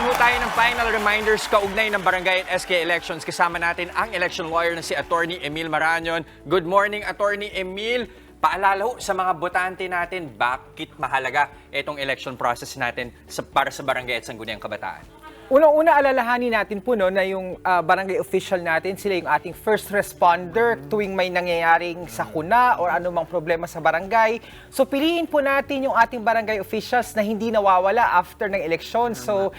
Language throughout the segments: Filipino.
ho tayo ng final reminders kaugnay ng barangay at SK elections. Kasama natin ang election lawyer na si Attorney Emil Marañon. Good morning, Attorney Emil. Paalala ho sa mga botante natin, bakit mahalaga itong election process natin para sa barangay at Sangguniang Kabataan? Unang-una, alalahanin natin po na yung barangay official natin, sila yung ating first responder tuwing may nangyayaring sakuna o anumang problema sa barangay. So piliin po natin yung ating barangay officials na hindi nawawala after ng eleksyon. So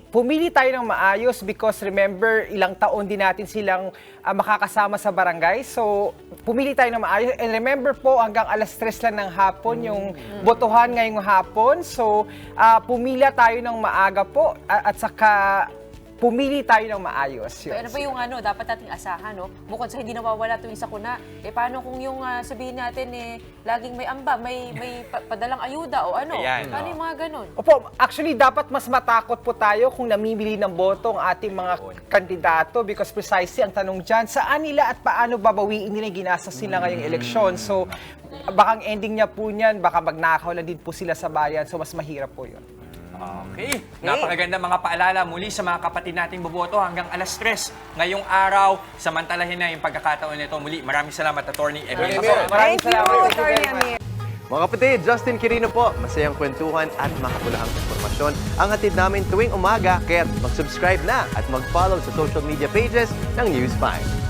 pumili tayo ng maayos because remember, ilang taon din natin silang makakasama sa barangay. So pumili tayo ng maayos. And remember po, hanggang alas 3 lang ng hapon yung botohan ngayong hapon. So pumila tayo ng maaga po at saka pumili tayo ng maayos. So, ano pa yung dapat nating asahan, no? Bukod sa hindi nawawala tuwing sakuna, paano kung yung sabihin natin, laging may amba, may padalang ayuda o ano? Ayan, paano yung mga ganun? Opo, actually dapat mas matakot po tayo kung namimili ng boto ang ating mga kandidato because precisely ang tanong dyan, saan nila at paano babawiin nila yung ginastos nila ngayong eleksyon. So, baka ang ending niya po niyan, baka magnakaw lang din po sila sa bayan. So, mas mahirap po yun. Okay. Napakaganda mga paalala muli sa mga kapatid nating boboto hanggang alas 3 ngayong araw. Samantalahin na yung pagkakataon nito. Muli, maraming salamat, Attorney Emil. Maraming salamat. Attorney Emil. Mga kapatid, Justin Quirino po. Masayang kwentuhan at makapulahang informasyon ang hatid namin tuwing umaga. Kaya mag-subscribe na at mag-follow sa social media pages ng News 5.